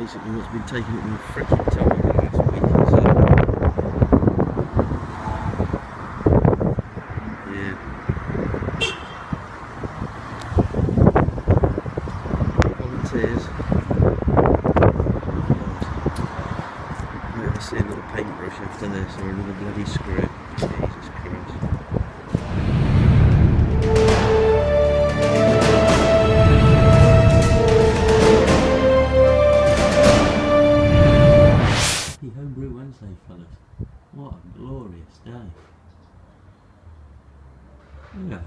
basically what's been taking up my freaking time for the last week or so. Yeah. Volunteers. I'll never see another paintbrush after this or another bloody screw. Jesus Christ. Homebrew Wednesday, fellas. What a glorious day. Yeah.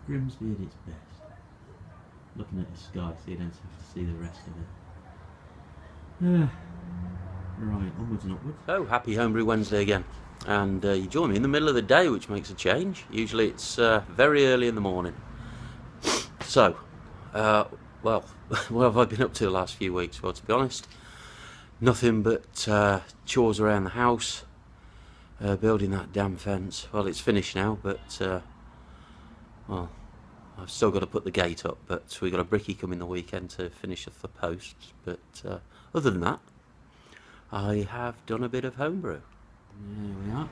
Grimsby at its best. Looking at the sky so you don't have to see the rest of it. Right, onwards and upwards. Oh, happy Homebrew Wednesday again. And you join me in the middle of the day, which makes a change. Usually it's very early in the morning. So, well, what have I been up to the last few weeks? Well, to be honest, nothing but chores around the house, building that damn fence. Well, it's finished now, but well, I've still got to put the gate up, but we've got a brickie coming the weekend to finish off the posts. But other than that, I have done a bit of homebrew. There we are,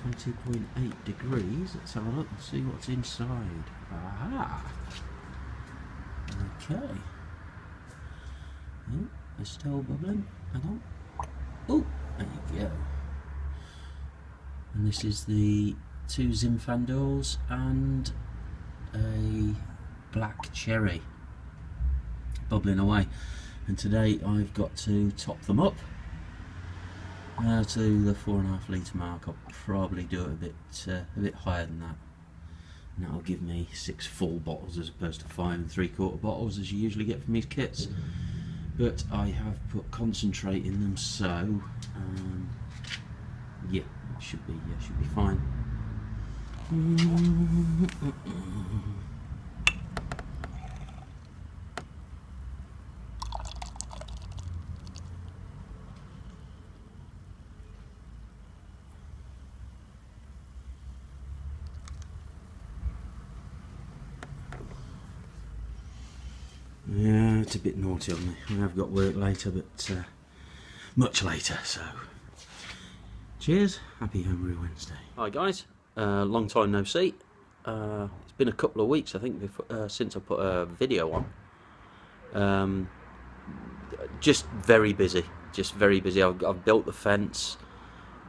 20.8 degrees. Let's have a look and see what's inside. Aha! Okay. Oh, it's still bubbling. Hang on. Oh, there you go. And this is the 2 Zinfandols and a black cherry bubbling away. And today I've got to top them up to the 4.5 litre mark. I'll probably do it a bit higher than that. And that'll give me 6 full bottles as opposed to 5 3/4 bottles as you usually get from these kits. But I have put concentrate in them, so yeah, it should be fine. Yeah, it's a bit naughty of me. I have got work later, but much later, so cheers, happy Homebrew Wednesday. Hi guys, long time no see. It's been a couple of weeks I think before, since I put a video on. Just very busy, I've built the fence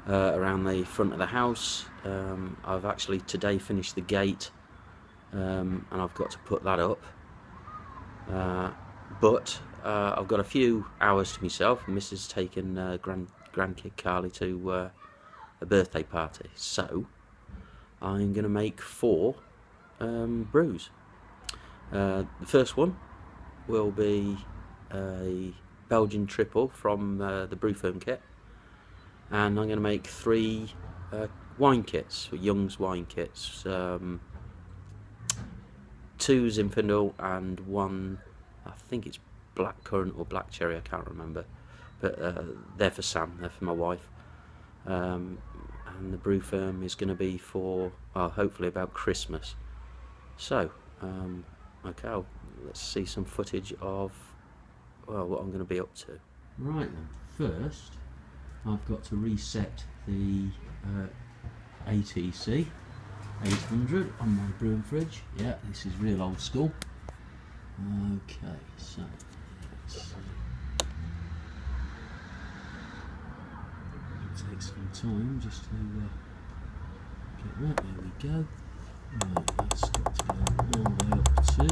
around the front of the house. I've actually today finished the gate, and I've got to put that up. But I've got a few hours to myself. Mrs. taken grandkid Carly to a birthday party, so I'm going to make 4 brews. The first one will be a Belgian triple from the brew firm kit, and I'm going to make 3 wine kits, Young's wine kits. 2 Zinfandel and 1, I think it's blackcurrant or black cherry, I can't remember, but they're for Sam, they're for my wife. And the brew firm is going to be for, well, hopefully about Christmas. So okay, let's see some footage of, well, what I'm going to be up to. Right then, first I've got to reset the ATC 800 on my brewing fridge. Yeah, this is real old school. Okay, so let's see. It'll take some time just to get that. There we go. Right, that's got to go all the way up to,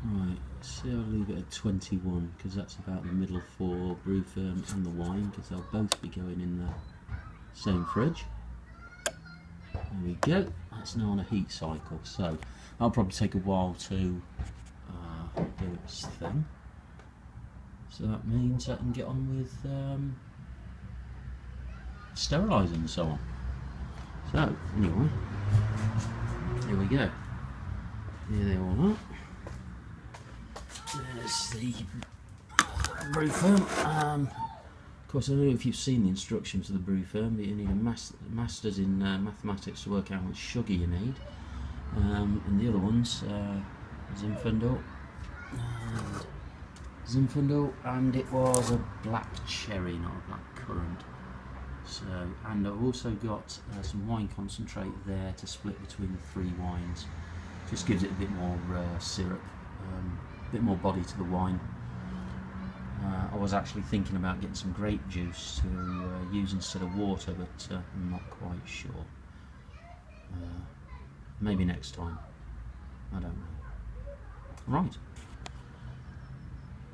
right, see, I'll leave it at 21 because that's about the middle for brew firm and the wine, because they'll both be going in the same fridge. There we go, that's now on a heat cycle, so that'll probably take a while to do its thing. So that means I can get on with sterilising and so on. So, anyway, here we go. Here they all are. There's the brew firm. Of course, I don't know if you've seen the instructions for the brew firm, but you need a master's in mathematics to work out how much sugar you need. And the other one's Zinfandel and Zinfandel, and it was a black cherry, not a black currant. So, and I've also got some wine concentrate there to split between the 3 wines. Just gives it a bit more syrup, a bit more body to the wine. I was actually thinking about getting some grape juice to use instead of water, but I'm not quite sure. Maybe next time. I don't know. Right.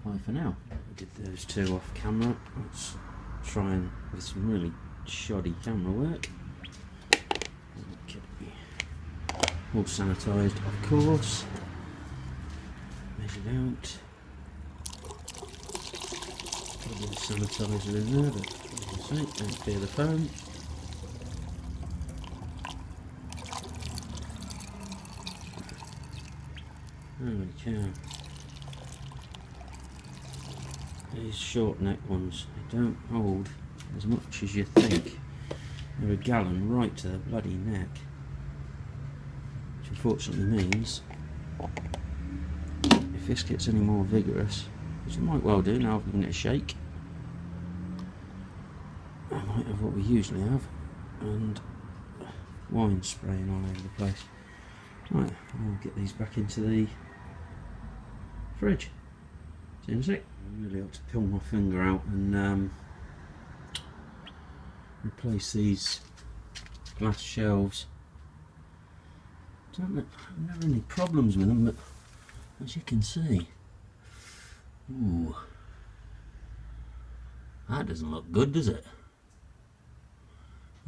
Bye for now. I did those 2 off camera. Let's try and with some really shoddy camera work. Okay. All sanitised, of course. Measured out. Put a bit of sanitizer in there, but as I say, don't fear the foam. Holy cow. These short neck ones, they don't hold as much as you think. They're a gallon right to the bloody neck. Which unfortunately means, if this gets any more vigorous, which it might well do now I've given it a shake, I might have what we usually have, and wine spraying all over the place. Right, I'll get these back into the fridge. See you in a sec. I really ought to peel my finger out and replace these glass shelves. I've never any problems with them, but as you can see, ooh, that doesn't look good, does it?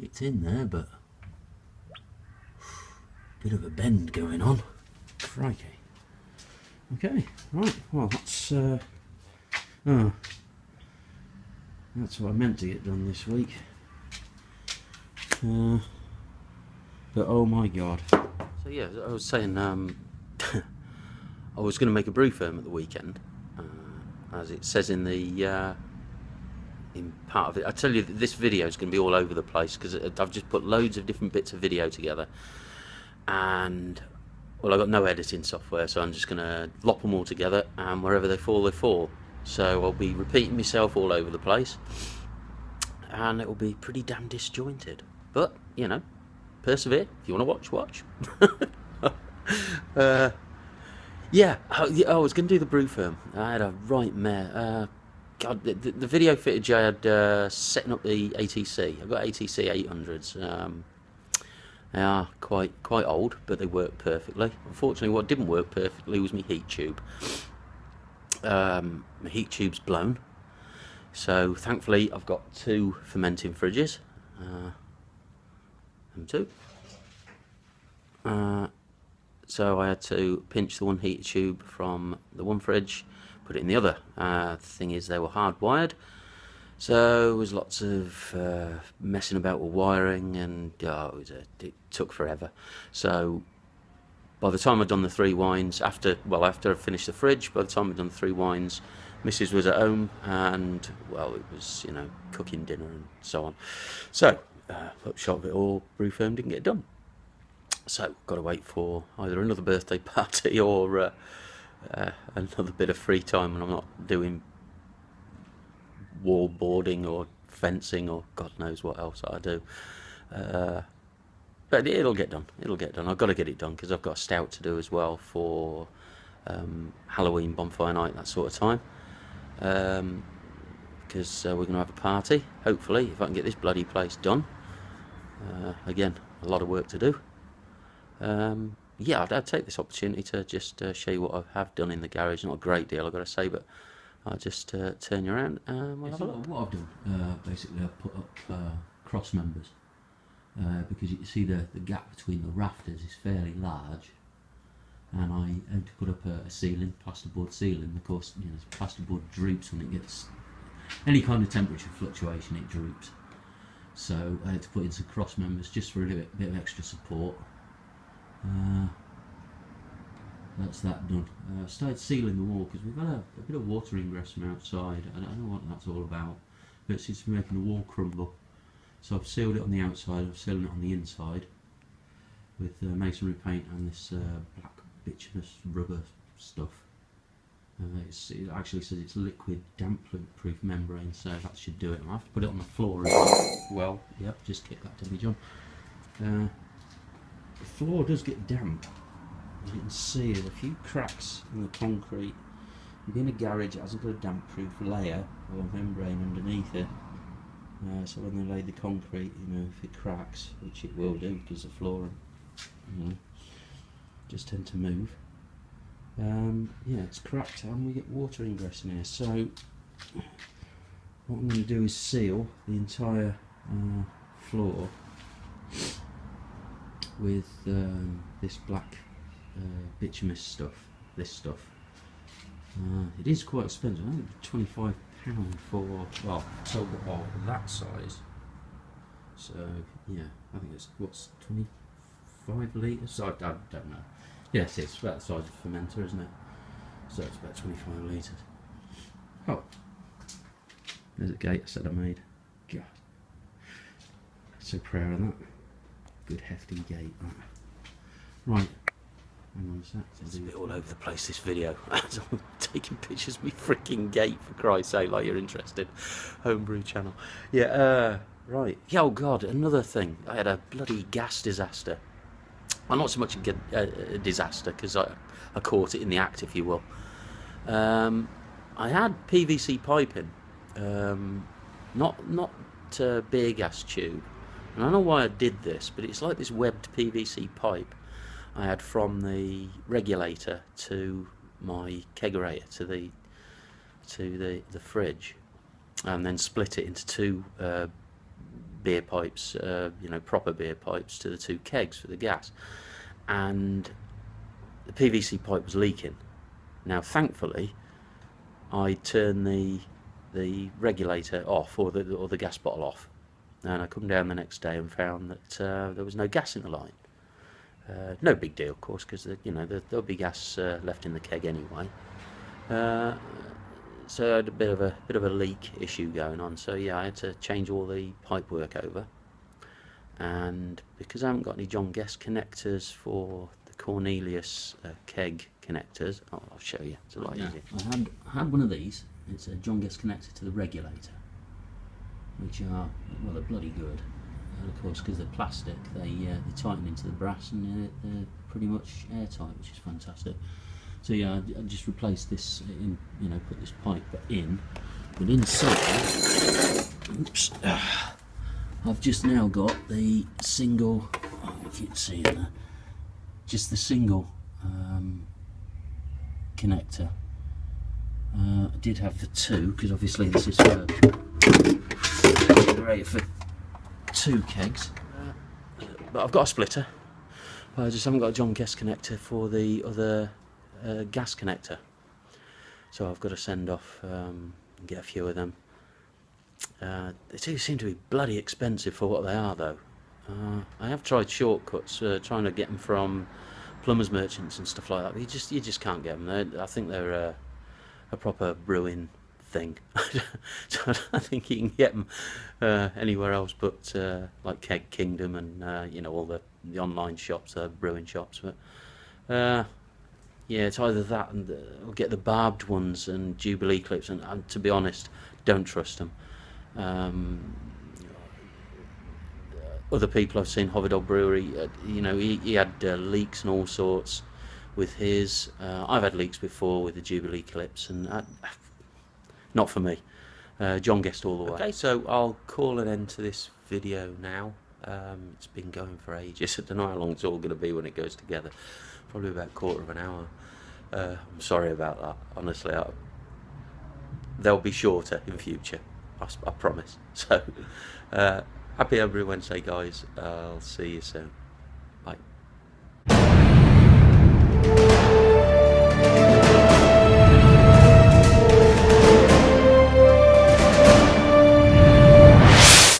It's in there, but bit of a bend going on. Crikey. Okay, right, well that's what I meant to get done this week. But oh my god. So yeah, I was saying I was going to make a brew firm at the weekend, as it says in the in part of it. I tell you that this video is going to be all over the place because I've just put loads of different bits of video together, and well, I've got no editing software, so I'm just going to lop them all together, and wherever they fall, they fall. So I'll be repeating myself all over the place, and it will be pretty damn disjointed. But, you know, persevere. If you want to watch, watch. Yeah, I was going to do the brew firm. I had a right mare. God, the video footage I had setting up the ATC. I've got ATC 800s. They are quite old, but they work perfectly. Unfortunately, what didn't work perfectly was my heat tube. My heat tube's blown, so thankfully I've got 2 fermenting fridges. Them 2. So I had to pinch the one heat tube from the one fridge, put it in the other. The thing is, they were hardwired. So there was lots of messing about with wiring, and it took forever. So by the time I'd done the 3 wines, after I finished the fridge, by the time I'd done the 3 wines, Mrs. was at home, and well, it was, you know, cooking dinner and so on. So upshot of it all, brew firm didn't get done. So got to wait for either another birthday party or another bit of free time when I'm not doing wall boarding or fencing or God knows what else I do. But it'll get done. It'll get done. I've got to get it done because I've got a stout to do as well for Halloween, bonfire night, that sort of time. Because we're going to have a party, hopefully, if I can get this bloody place done. Again, a lot of work to do. Yeah, I'd take this opportunity to just show you what I have done in the garage. Not a great deal, I've got to say, but I'll just turn you around and we'll have a look. What I've done, basically, I've put up cross members. Because you can see the gap between the rafters is fairly large, and I had to put up a ceiling, plasterboard ceiling. Of course, you know, plasterboard droops when it gets any kind of temperature fluctuation, it droops. So I had to put in some cross members just for a bit of extra support. That's that done. I started sealing the wall because we've got a bit of water ingress from outside. I don't know what that's all about, but it seems to be making the wall crumble. So I've sealed it on the outside, I've sealed it on the inside with masonry paint and this black bituminous rubber stuff. It actually says it's liquid damp proof membrane, so that should do it. I'll have to put it on the floor as well. Well, yep, just kick that to me, John. The floor does get damp. As you can see, there's a few cracks in the concrete. In a garage, it hasn't got a damp proof layer or membrane underneath it. So when they lay the concrete, you know, if it cracks, which it will do because the floor, you know, just tend to move. Yeah, it's cracked and we get water ingress in here. So what I'm going to do is seal the entire floor with this black bituminous stuff. This stuff. It is quite expensive. I think £25 for, well, sold it all that size. So yeah, I think it's what's 25 litres. I don't know. Yes, it's about the size of a fermenter, isn't it? So it's about 25 litres. Oh, there's a gate I said I made. God, so proud of that. Good hefty gate. Right. Hang on a sec. It's a bit all over the place, this video. I'm taking pictures of me freaking gate, for Christ's sake, like you're interested. Homebrew channel. Yeah, right. Yeah, oh God, another thing. I had a bloody gas disaster. Well, not so much a disaster, because I caught it in the act, if you will. I had PVC piping, not beer gas tube. And I don't know why I did this, but it's like this webbed PVC pipe I had from the regulator to my kegerator to the fridge, and then split it into two beer pipes, you know, proper beer pipes to the two kegs for the gas, and the PVC pipe was leaking. Now, thankfully, I turned the regulator off, or the gas bottle off, and I come down the next day and found that there was no gas in the line. No big deal, of course, because you know there'll be gas left in the keg anyway. So I had a bit of a leak issue going on. So yeah, I had to change all the pipe work over. And because I haven't got any John Guest connectors for the Cornelius keg connectors, I'll show you. It's a lot easier. I had one of these. It's a John Guest connector to the regulator, which are, well, they're bloody good. And of course, because they're plastic, they tighten into the brass, and they're pretty much airtight, which is fantastic. So yeah, I just replaced this in, you know, put this pipe in, but inside, oops, I've just now got the single, I don't know if you can see it there, just the single connector. I did have the two, because obviously this is for two kegs, but I've got a splitter, but I just haven't got a John Guest connector for the other gas connector, so I've got to send off and get a few of them. They do seem to be bloody expensive for what they are, though. I have tried shortcuts, trying to get them from plumbers merchants and stuff like that, but you just can't get them. I think they're a proper brewing thing. So I don't think you can get them anywhere else but like Keg Kingdom and you know, all the online shops, brewing shops. But yeah, it's either that and or get the barbed ones and Jubilee clips, and to be honest, don't trust them. Other people I've seen, Hoverdog Brewery, you know, he had leaks and all sorts with his. I've had leaks before with the Jubilee clips, and not for me. John Guest all the way. Okay, so I'll call an end to this video now. It's been going for ages. I don't know how long it's all going to be when it goes together. Probably about a quarter of an hour. I'm sorry about that. Honestly, they'll be shorter in future. I promise. So, happy Homebrew Wednesday, guys. I'll see you soon.